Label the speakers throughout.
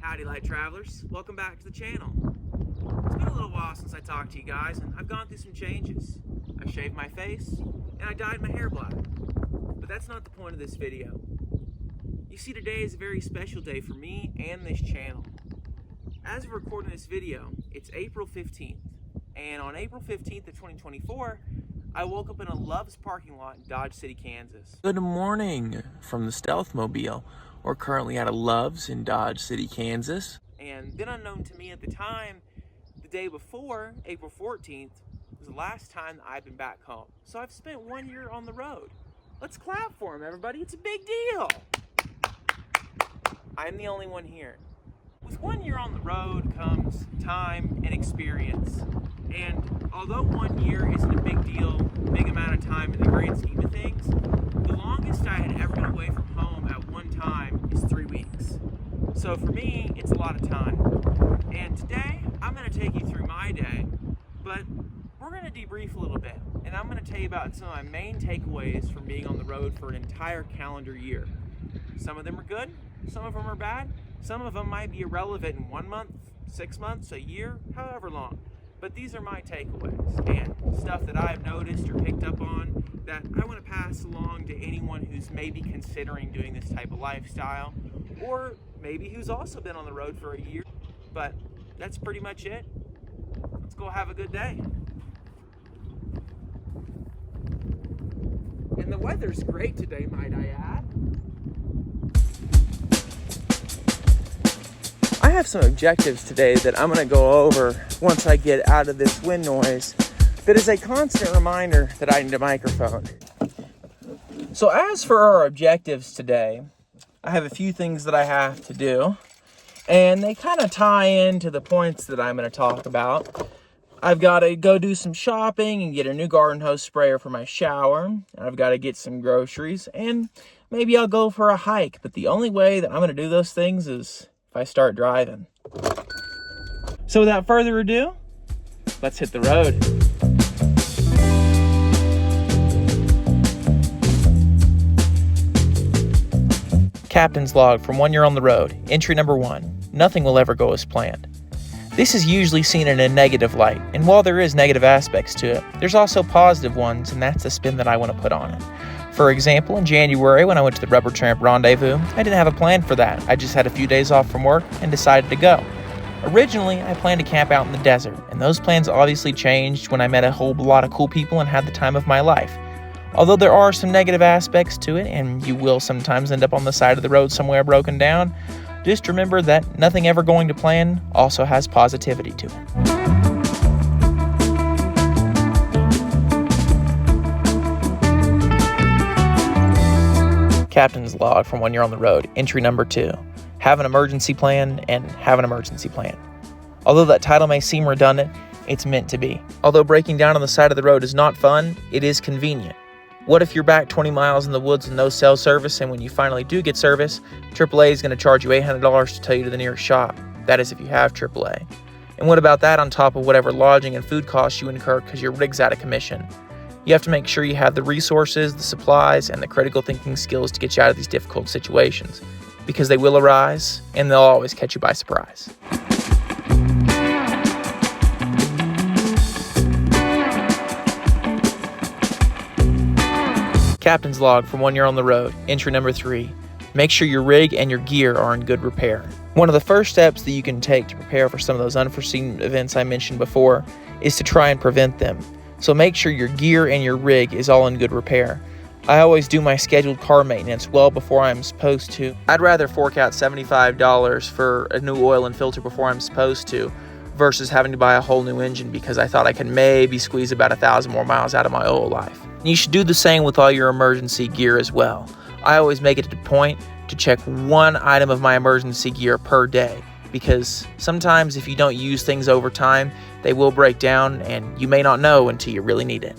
Speaker 1: Howdy light travelers, welcome back to the channel. It's been a little while since I talked to you guys and I've gone through some changes. I shaved my face and I dyed my hair black. But that's not the point of this video. You see, today is a very special day for me and this channel. As of recording this video, it's April 15th. And on April 15th of 2024, I woke up in a Love's parking lot in Dodge City, Kansas. Good morning from the Stealth Mobile. We're currently at a Love's in Dodge City, Kansas. And then unknown to me at the time, the day before, April 14th, was the last time that I've been back home. So I've spent 1 year on the road. Let's clap for him, everybody. It's a big deal. I'm the only one here. With 1 year on the road comes time and experience. And although 1 year isn't a big deal, big amount of time in the grand scheme of things, the longest I had ever been away from home at one time is 3 weeks. So for me, it's a lot of time. And today, I'm gonna take you through my day, but we're gonna debrief a little bit. And I'm gonna tell you about some of my main takeaways from being on the road for an entire calendar year. Some of them are good, some of them are bad, some of them might be irrelevant in 1 month, 6 months, a year, however long. But these are my takeaways and stuff that I've noticed or picked up on that I want to pass along to anyone who's maybe considering doing this type of lifestyle, or maybe who's also been on the road for a year. But that's pretty much it. Let's go have a good day. And the weather's great today, might I add. I have some objectives today that I'm going to go over once I get out of this wind noise that is a constant reminder that I need a microphone. So as for our objectives today, I have a few things that I have to do, and they kind of tie into the points that I'm going to talk about. I've got to go do some shopping and get a new garden hose sprayer for my shower. I've got to get some groceries, and maybe I'll go for a hike. But the only way that I'm going to do those things is if I start driving. So without further ado, let's hit the road. Captain's log from 1 year on the road. Entry number 1. Nothing will ever go as planned. This is usually seen in a negative light, and while there is negative aspects to it, there's also positive ones, and that's the spin that I want to put on it. For example, in January when I went to the Rubber Tramp Rendezvous, I didn't have a plan for that. I just had a few days off from work and decided to go. Originally, I planned to camp out in the desert, and those plans obviously changed when I met a whole lot of cool people and had the time of my life. Although there are some negative aspects to it, and you will sometimes end up on the side of the road somewhere broken down, just remember that nothing ever going to plan also has positivity to it. Captain's log from 1 year on the road. Entry number 2. Have an emergency plan and have an emergency plan. Although that title may seem redundant, it's meant to be. Although breaking down on the side of the road is not fun, it is convenient. What if you're back 20 miles in the woods with no cell service, and when you finally do get service, AAA is going to charge you $800 to tell you to the nearest shop? That is if you have AAA. And what about that on top of whatever lodging and food costs you incur because your rig's out of commission? You have to make sure you have the resources, the supplies, and the critical thinking skills to get you out of these difficult situations, because they will arise, and they'll always catch you by surprise. Captain's log from 1 year on the road. Entry number 3. Make sure your rig and your gear are in good repair. One of the first steps that you can take to prepare for some of those unforeseen events I mentioned before is to try and prevent them. So make sure your gear and your rig is all in good repair. I always do my scheduled car maintenance well before I'm supposed to. I'd rather fork out $75 for a new oil and filter before I'm supposed to versus having to buy a whole new engine because I thought I could maybe squeeze about 1,000 more miles out of my oil life. You should do the same with all your emergency gear as well. I always make it a point to check one item of my emergency gear per day, because sometimes if you don't use things over time, they will break down and you may not know until you really need it.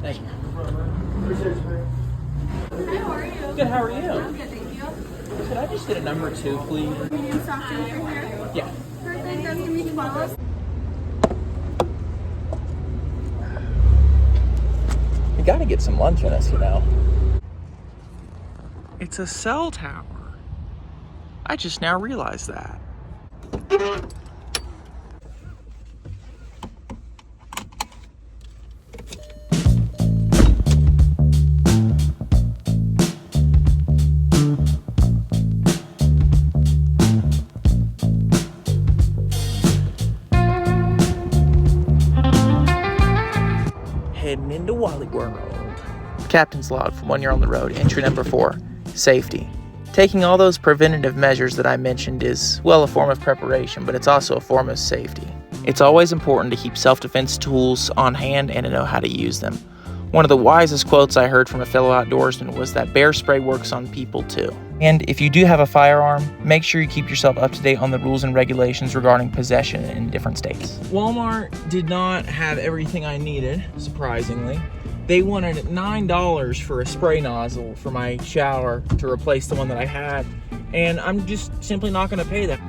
Speaker 2: Hi, how are
Speaker 1: Good, how are you?
Speaker 2: I'm good, thank you.
Speaker 1: Could I just get a number 2, please?
Speaker 2: Medium soft drink right here.
Speaker 1: Yeah.
Speaker 2: Perfect, that's gonna be 12.
Speaker 1: You gotta get some lunch in us, you know. It's a cell tower. I just now realized that. Heading into Wally World. Captain's log from 1 year on the road, entry number 4, safety. Taking all those preventative measures that I mentioned is, well, a form of preparation, but it's also a form of safety. It's always important to keep self-defense tools on hand and to know how to use them. One of the wisest quotes I heard from a fellow outdoorsman was that bear spray works on people too. And if you do have a firearm, make sure you keep yourself up to date on the rules and regulations regarding possession in different states. Walmart did not have everything I needed, surprisingly. They wanted $9 for a spray nozzle for my shower to replace the one that I had, and I'm just simply not going to pay that.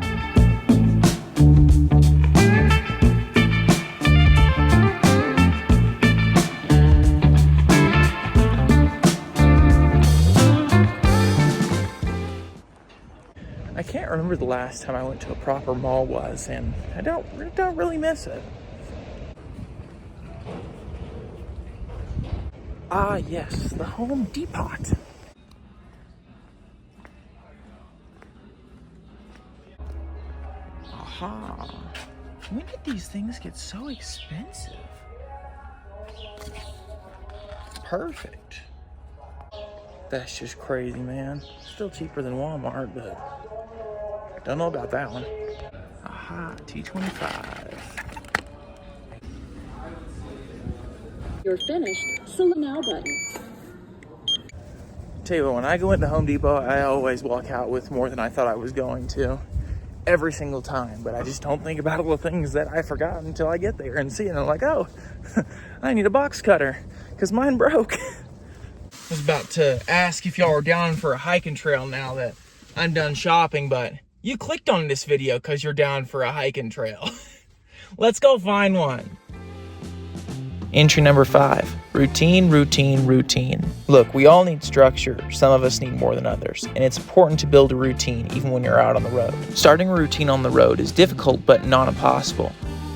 Speaker 1: I can't remember the last time I went to a proper mall was, and I don't really miss it. Ah, yes, the Home Depot. Aha. When did these things get so expensive? Perfect. That's just crazy, man. Still cheaper than Walmart, but don't know about that one. Aha, T25.
Speaker 3: You're finished. Select now button.
Speaker 1: Tell you what, when I go into Home Depot, I always walk out with more than I thought I was going to. Every single time, but I just don't think about all the things that I forgot until I get there and see it, and I'm like, oh, I need a box cutter, because mine broke. I was about to ask if y'all are down for a hiking trail now that I'm done shopping, but you clicked on this video because you're down for a hiking trail. Let's go find one. Entry number 5, routine, routine, routine. Look, we all need structure. Some of us need more than others, and it's important to build a routine even when you're out on the road. Starting a routine on the road is difficult but not impossible.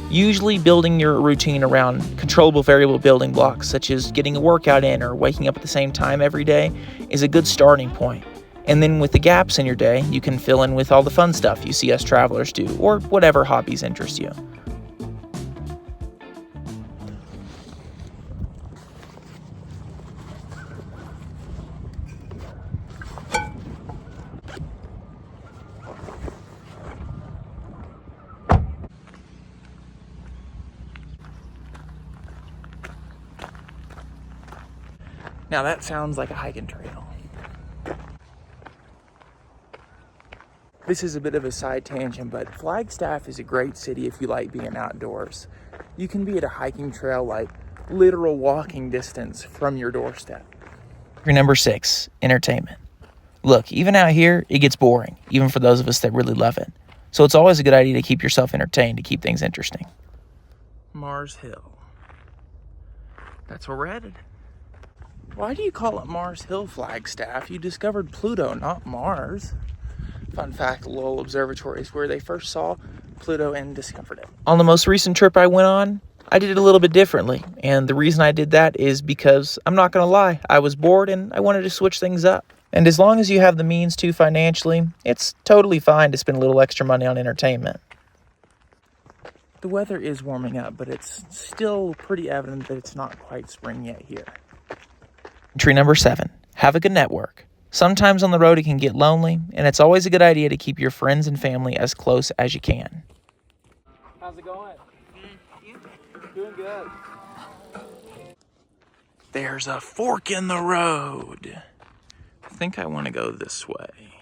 Speaker 1: Usually building your routine around controllable variable building blocks such as getting a workout in or waking up at the same time every day is a good starting point. And then with the gaps in your day, you can fill in with all the fun stuff you see us travelers do or whatever hobbies interest you. Now that sounds like a hiking trail. This is a bit of a side tangent, but Flagstaff is a great city if you like being outdoors. You can be at a hiking trail like literal walking distance from your doorstep. Number 6, entertainment. Look, even out here, it gets boring, even for those of us that really love it. So it's always a good idea to keep yourself entertained to keep things interesting. Mars Hill. That's where we're headed. Why do you call it Mars Hill, Flagstaff? You discovered Pluto, not Mars. Fun fact, Lowell Observatory is where they first saw Pluto and discovered it. On the most recent trip I went on, I did it a little bit differently. And the reason I did that is because, I'm not going to lie, I was bored and I wanted to switch things up. And as long as you have the means to financially, it's totally fine to spend a little extra money on entertainment. The weather is warming up, but it's still pretty evident that it's not quite spring yet here. Entry number 7, have a good network. Sometimes on the road it can get lonely, and it's always a good idea to keep your friends and family as close as you can.
Speaker 4: How's it going? Doing good.
Speaker 1: There's a fork in the road. I think I want to go this way.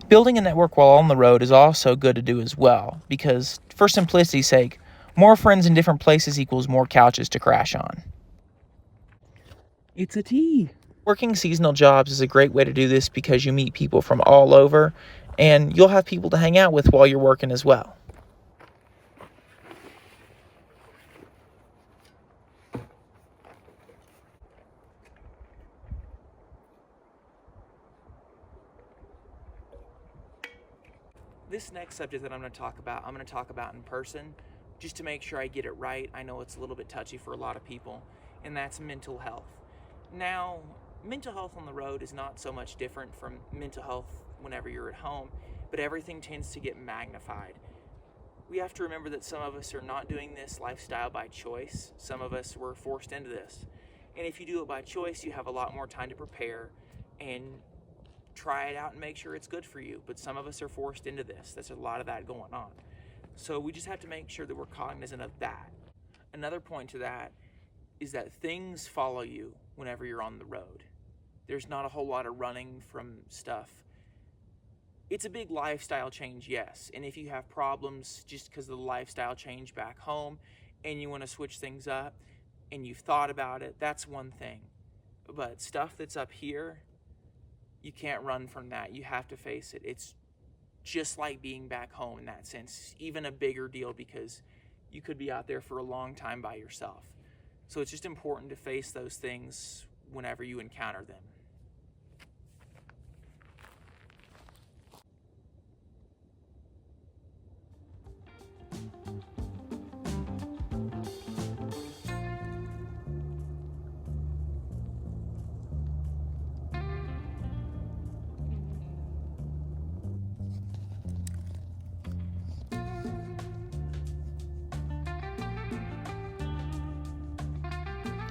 Speaker 1: Building a network while on the road is also good to do as well, because for simplicity's sake, more friends in different places equals more couches to crash on. It's a T. Working seasonal jobs is a great way to do this because you meet people from all over, and you'll have people to hang out with while you're working as well. This next subject that I'm going to talk about in person, just to make sure I get it right. I know it's a little bit touchy for a lot of people, and that's mental health. Now, mental health on the road is not so much different from mental health whenever you're at home, but everything tends to get magnified. We have to remember that some of us are not doing this lifestyle by choice. Some of us were forced into this. And if you do it by choice, you have a lot more time to prepare and try it out and make sure it's good for you. But some of us are forced into this. There's a lot of that going on. So we just have to make sure that we're cognizant of that. Another point to that is that things follow you whenever you're on the road. There's not a whole lot of running from stuff. It's a big lifestyle change, yes. And if you have problems just because of the lifestyle change back home and you want to switch things up and you've thought about it, that's one thing. But stuff that's up here, you can't run from that. You have to face it. It's just like being back home in that sense, even a bigger deal because you could be out there for a long time by yourself. So it's just important to face those things whenever you encounter them.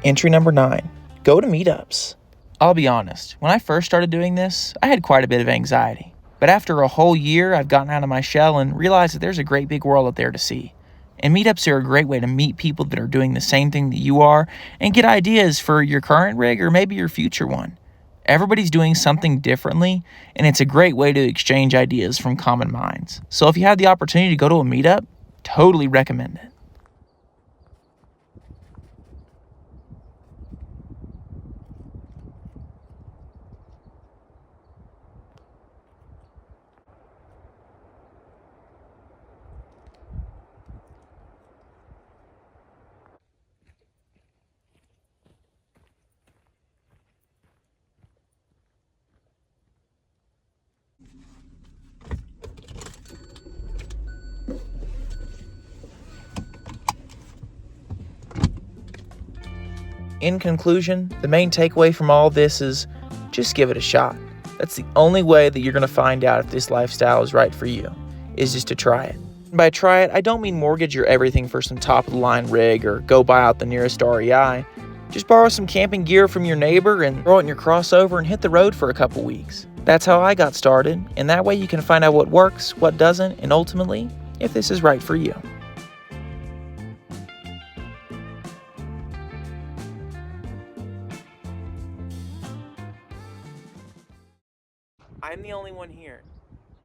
Speaker 1: Entry number 9, go to meetups. I'll be honest, when I first started doing this, I had quite a bit of anxiety. But after a whole year, I've gotten out of my shell and realized that there's a great big world out there to see. And meetups are a great way to meet people that are doing the same thing that you are and get ideas for your current rig or maybe your future one. Everybody's doing something differently, and it's a great way to exchange ideas from common minds. So if you have the opportunity to go to a meetup, totally recommend it. In conclusion, the main takeaway from all this is just give it a shot. That's the only way that you're going to find out if this lifestyle is right for you, is just to try it. And by try it, I don't mean mortgage your everything for some top-of-the-line rig or go buy out the nearest REI. Just borrow some camping gear from your neighbor and throw it in your crossover and hit the road for a couple weeks. That's how I got started, and that way you can find out what works, what doesn't, and ultimately, if this is right for you. I'm the only one here.